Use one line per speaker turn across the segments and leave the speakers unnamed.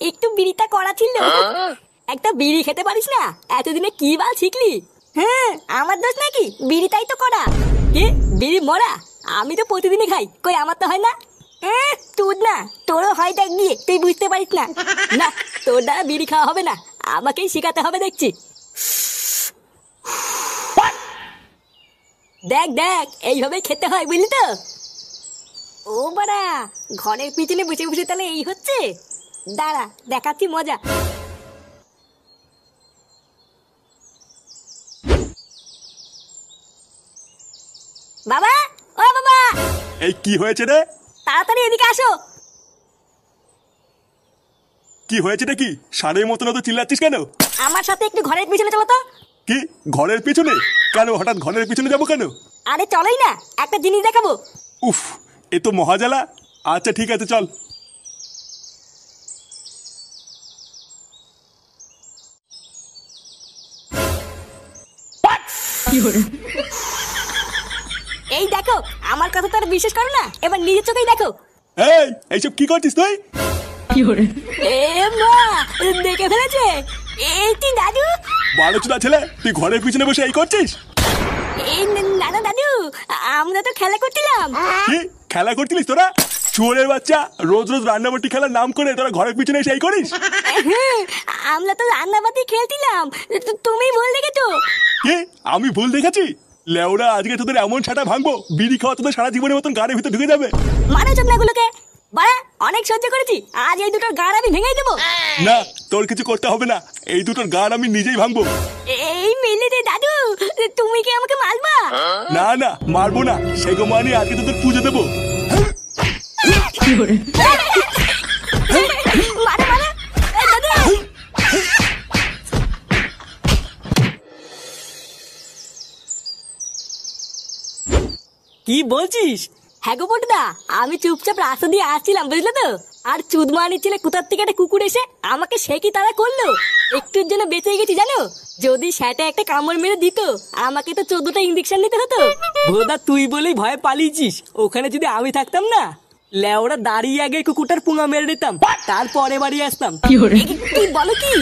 একটু বিড়িটা করা ছিল। একটা বিড়ি খেতে পারিস না? এতদিনে কি বাল শিখলি? হ্যাঁ, আমার দোষ নাকি? বিড়িটাই তো করা। কি বিড়ি মরা? আমি তো প্রতিদিনই খাই, কই আমার তো হয় না। তোর না, তোরও হয় দেখ গিয়ে, তুই বুঝতে পারিস না। না, তোর দ্বারা বিড়ি খাওয়া হবে না, আমাকেই শিখাতে হবে দেখছি। দেখ দেখ, এইভাবেই খেতে হয় বুঝলি তো। ও বাড়া, ঘরের পিছনে বসে বসে তাহলে এই হচ্ছে? দাঁড়া দেখাচ্ছি মজা। বাবা, ও বাবা।
এই কি হয়েছে রে?
তাড়াতাড়ি এদিকে আসো।
কি হয়েছে কি? ষাঁড়ের মতন তো চিল্লাচ্ছিস কেন?
আমার সাথে একটু ঘরের পিছনে চলো তো।
কি ঘরের পিছনে? কেন হঠাৎ ঘরের পিছনে যাবো কেন?
আরে চলোই না, একটা জিনিস দেখাবো।
উফ, এ তো মহাজালা। আচ্ছা ঠিক আছে চল।
এই দেখো, আমার কথা তো আর বিশ্বাস করো না, এবার নিজের চোখেই দেখো।
এই এইসব কি করছিস তুই?
এ মা, দেখে ফেলেছে। এই তুই দাদু?
বারোচুদা ছেলে, তুই ঘরের পিছনে বসে এই করছিস?
এই না না দাদু, আমরা তো খেলা করছিলাম।
কি খেলা করছিলিস তোরা? চোরের বাচ্চা, রোজ রোজ রান্নাবাটি খেলার নাম করে তোরা ঘরের পিছনে এসে এই করিস?
আমরা তো রান্নাবাতি খেলছিলাম, তুমি ভুল দেখেছো।
কি আমি ভুল দেখেছি? লেওরা, আজকে তোদের এমন ছাটা ভাঙবো, বিড়ি খাওয়া তোদের সারা জীবনের মতন গাড়ির ভিতরে ঢুকে যাবে।
মানো চোদনাগুলোকে, বাড়া অনেক সহ্য করেছি, আজ এই দুটোর গাড় আমি ভেঙেই দেবো।
না, তোর কিছু করতে হবে না, এই দুটোর গাড় আমি নিজেই ভাঙবো।
এই মিলিতে দাদু, তুমি কি আমাকে মারবা?
না না, মারবো না, সেগো মানি আজকে তোদের পুজো দেবো।
মারো মারো, দাদু।
কি বলছিস?
হ্যাঁ গো বটদা, আমি চুপচাপ রাস্তা দিয়ে আসছিলাম বুঝলে তো, আর চুদমানি ছেলে কোথার থেকে একটা কুকুর এসে আমাকে সে কি তারা করলো। একটুর জন্য বেঁচে গেছি জানো, যদি সেটা একটা কামড় মেরে দিত আমাকে তো 14টা ইঞ্জেকশন নিতে হতো।
ভোদা, তুই বলেই ভয়ে পালিয়েছিস, ওখানে যদি আমি থাকতাম না, লেওরা দাঁড়িয়ে আগে কুকুরটার পুঙা মেরে দিতাম, তারপরে বাড়ি আসতাম।
কি বলো কি?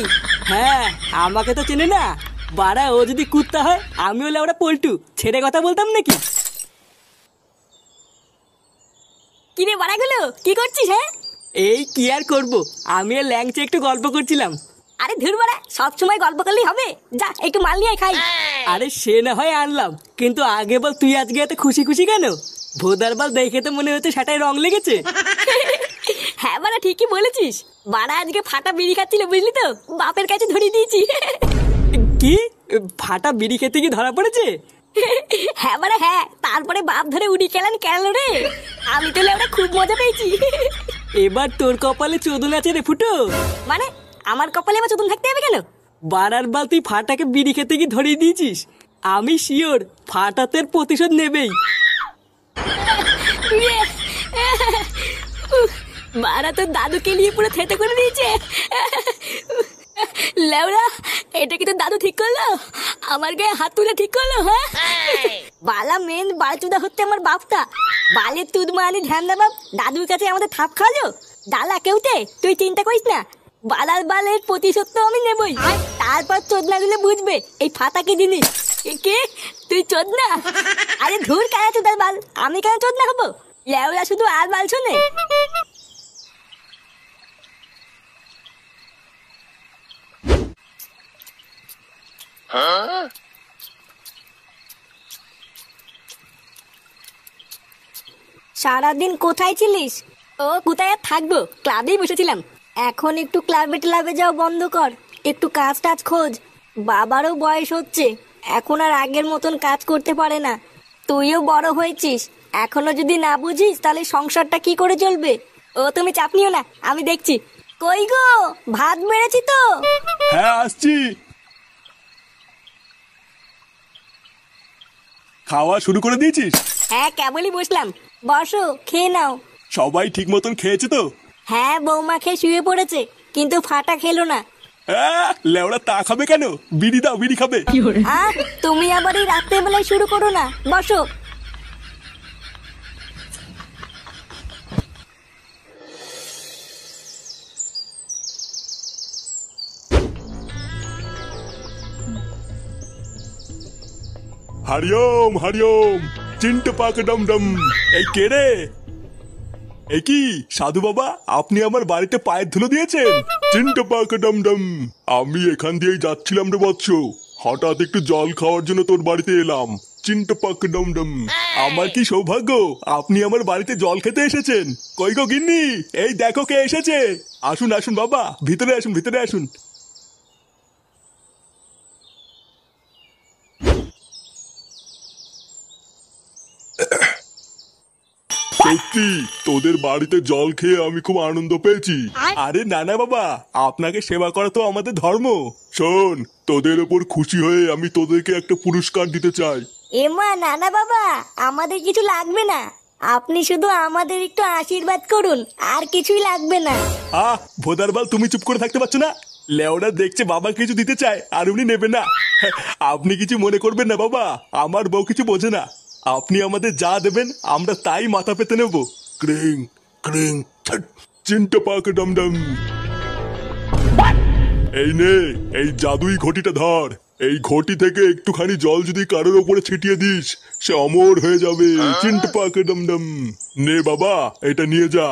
হ্যাঁ, আমাকে তো চেনে না বাড়া, ও যদি কুত্তা হয় আমিও লেওরা পল্টু, ছেড়ে কথা বলতাম নাকি?
কিরে বাড়াগুলো, কি করছিস? হ্যাঁ,
এই কি আর করবো, আমি আর ল্যাংচে একটু গল্প করছিলাম।
আরে ধুর বাড়া, সবসময় গল্প করলেই হবে, যা একটু মাল নিয়ে খাই।
আরে সে না হয় আনলাম, কিন্তু আগে বল তুই আজকে এত খুশি খুশি কেন? ভোদার বাল দেখে তো মনে হচ্ছে সেটাই রং লেগেছে।
হ্যাঁ বাড়া, ঠিকই বলেছিস, বাড়া আজকে ফাটা বিড়ি খাচ্ছিল বুঝলি তো, বাপের কাছে ধরিয়ে দিয়েছি।
কি ফাটা বিড়ি খেতে কি ধরা পড়েছে?
হ্যাঁ বাড়া হ্যাঁ, তারপরে বাপ ধরে উড়ি খেলেন কেন রে, আমি তো লেওরা খুব মজা পেয়েছি।
এবার তোর কপালে চোদন আছে রে ফুটো।
মানে আমার কপালে আমার চতুন থাকতে হবে কেন?
বাড়ার বাল তুই ফাটাকে বিড়ি খেতে কি ধরিয়ে দিয়েছিস, আমি শিওর ফাটাতের প্রতিশোধ নেবেই।
বাড়া তো দাদুকে নিয়ে পুরো থেতে করে দিয়েছে। লেওরা, এটা কি তো দাদু ঠিক করলো? আমার গায়ে হাত তুলে ঠিক করলো? হ্যাঁ, বালা মেন বালচুদা হচ্ছে আমার বাপটা। বালের তুদ মানি ধ্যান দা বাপ, দাদুর কাছে আমাদের থাপ খাওয়ালো। ডালা কেউতে তুই চিন্তা করিস না, বালার বালের প্রতিশোধ তো আমি নেবই। তারপর চোদনা দিলে বুঝবে এই ফাটা কি জিনিস। কে তুই চোদনা? আরে ধুর, কেন চোদার বাল, আমি কেন চোদনা হবো? লেওরা শুধু আর বাল শোনে। সারাদিন কোথায় ছিলিস? ও কোথায় আর থাকবো, ক্লাবেই বসেছিলাম। এখন একটু ক্লাবে ক্লাবে যাও বন্ধ কর, একটু কাজ টাজ খোঁজ। বাবারও বয়স হচ্ছে, এখন আর আগের মতন কাজ করতে পারে না। তুইও বড় হয়েছিস, এখনো যদি না বুঝিস তাহলে সংসারটা কি করে চলবে? ও তুমি চাপ নিও না, আমি দেখছি। কই গো, ভাত বেড়েছি তো।
হ্যাঁ আসছি। খাওয়া শুরু করে দিয়েছিস?
হ্যাঁ, কেবলই বসলাম, বসো খেয়ে নাও।
সবাই ঠিক মতন খেয়েছে তো?
হ্যাঁ, বৌমা খেয়ে শুয়ে পড়েছে, কিন্তু ফাটা খেলো না।
লেওড়া তা খাবে কেন? বিড়ি দাও, বিড়ি খাবে।
তুমি আবার এই রাত্রে বেলায় শুরু করো না, বসো।
হরিওম হরিওম, চিন্ট পাক ডম ডম। এই কে রে? এ কি সাধু বাবা, আপনি আমার বাড়িতে পায়ের ধুলো দিয়েছেন? চিন্ট পাক ডম ডম, আমি এখান দিয়েই যাচ্ছিলাম রে বৎস, হঠাৎ একটু জল খাওয়ার জন্য তোর বাড়িতে এলাম। চিন্ট পাক ডম ডম, আমার কি সৌভাগ্য আপনি আমার বাড়িতে জল খেতে এসেছেন। কই গো গিন্নি, এই দেখো কে এসেছে। আসুন আসুন বাবা, ভিতরে আসুন ভিতরে আসুন। সত্যি তোদের বাড়িতে জল খেয়ে আমি খুব আনন্দ পেয়েছি। আরে নানা বাবা, আপনাকে সেবা করা তো আমাদের ধর্ম। শোন, তোদের ওপর খুশি হয়ে আমি তোদেরকে একটা পুরস্কার দিতে চাই।
এমা নানা বাবা, আমাদের কিছু লাগবে না, আপনি শুধু আমাদের একটু আশীর্বাদ করুন, আর কিছুই লাগবে না।
ভোদারবাল, তুমি চুপ করে থাকতে পারছো না? লেওরা দেখছে বাবা কিছু দিতে চায় আর উনি নেবে না। আপনি কিছু মনে করবেন না বাবা, আমার বউ কিছু বোঝে না। আপনি আমাদের যা দেবেন আমরা তাই মাথা পেতে নেব। ক্রিং ক্রিং চিন্টা পাক ডম ডম। এই নে, এই জাদুই ঘটিটা ধর। এই ঘটি থেকে একটুখানি জল যদি কারোর ওপরে ছিটিয়ে দিস, সে অমর হয়ে যাবে। চিন্টা পাক ডম ডম। নে বাবা, এটা নিয়ে যা।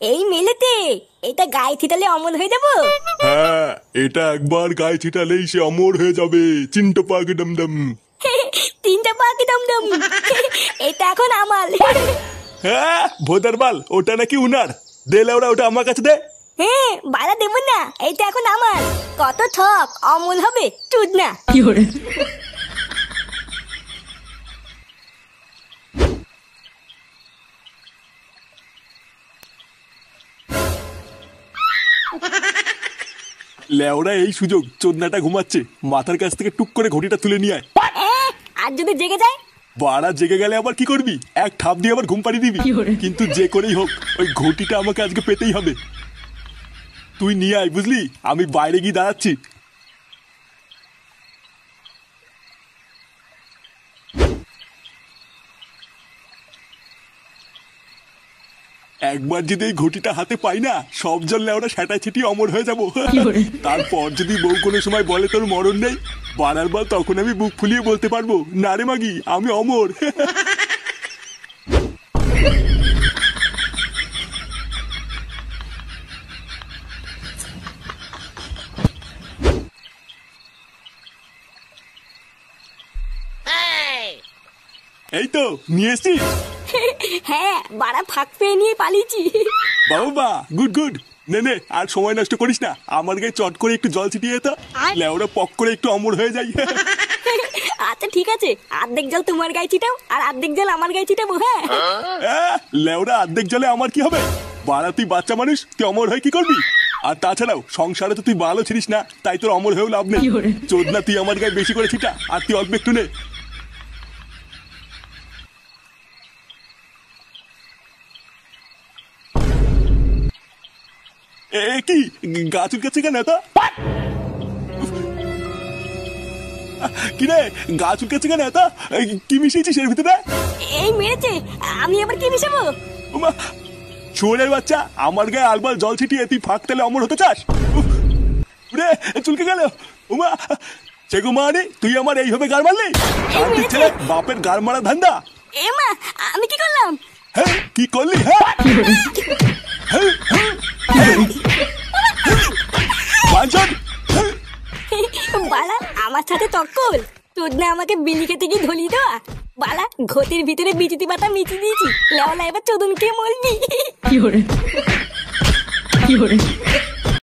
এই মেলেতে এটা গায়ে ছিটালে অমর হয়ে যাবো?
হ্যাঁ, এটা একবার গায়ে ছিটালেই সে অমর হয়ে যাবে। চিন্টা পাক ডম ডম।
তিনটা পাখি দমদম, এটা এখন আমার।
হ্যাঁ ভোদারবাল, ওটা নাকি উনার। দে লেওরা, ওটা আমার কাছে দে।
হ্যাঁ বাড়া দেবো না, এটা এখন আমার। কত ঠক, অমল হবে চুদ না।
লেওরা এই সুযোগ, চোদনাটা ঘুমাচ্ছে, মাথার কাছ থেকে টুক করে ঘটিটা তুলে নিয়ে আয়।
আর যদি জেগে যায়?
বাড়া জেগে গেলে আবার কি করবি? এক ঠাপ দিয়ে আবার ঘুম পাড়িয়ে দিবি। কিন্তু যে করেই হোক ওই ঘটিটা আমাকে আজকে পেতেই হবে। তুই নিয়ে আয়, বুঝলি? আমি বাইরে গিয়ে দাঁড়াচ্ছি। একবার যদি এই ঘটিটা হাতে পাই না, সব জল লেওরা সেটা ছিটিয়ে অমর হয়ে যাবো। তারপর যদি বউ কোনো সময় বলে তোর মরণ নেই, বাড়ার বল, তখন আমি বুক ফুলিয়ে বলতে পারবো, না রে মাগি, আমি অমর। এই তো নিয়ে এসছিস?
হ্যাঁ বাড়া ফাঁক পেয়ে নিয়ে পালিয়েছি।
বাবা গুড গুড। নে নে, আর সময় নষ্ট করিস না, আমার গায়ে চট করে একটু জল ছিটিয়ে তো, লেওরা পক করে একটু অমর হয়ে যাই।
আচ্ছা ঠিক আছে, অর্ধেক জল তোমার গায়ে ছিটাও আর অর্ধেক জল আমার গায়ে ছিটাবো। হ্যাঁ
লেওরা অর্ধেক জলে আমার কি হবে? বাড়া তুই বাচ্চা মানুষ, তুই অমর হয়ে কি করবি? আর তাছাড়াও সংসারে তো তুই ভালো ছিলিস না, তাই তোর অমর হয়েও লাভ নেই। চোদনা, তুই আমার গায়ে বেশি করে ছিটা, আর তুই অল্প একটু নে। কি গা চুলকাচ্ছে কেন এত? কি রে, গা চুলকাচ্ছে কেন এত? কি মিশিয়েছিস এর ভিতরে?
এই মেরেছে, আমি আবার কি মিশাবো?
শুয়োরের বাচ্চা, আমার গায়ে আলবাল জল ছিটিয়ে তুই ফাঁক তেলে অমর হতে চাস? রে চুলকে গেল। উমা সেগো মানে, তুই আমার এইভাবে গাড় মারলি? ছেলে, বাপের গাড় মারা ধান্দা।
এমা, আমি কি করলাম?
হ্যাঁ কি করলি? হ্যাঁ
বালা আমার সাথে তক্কল, তোর না আমাকে বিলি খেতে গিয়ে ধলি দেওয়া। বালা ঘটির ভিতরে বিচিতি পাতা মিচি দিয়েছি, লেওলা এবার চোদন খেয়ে মরবি।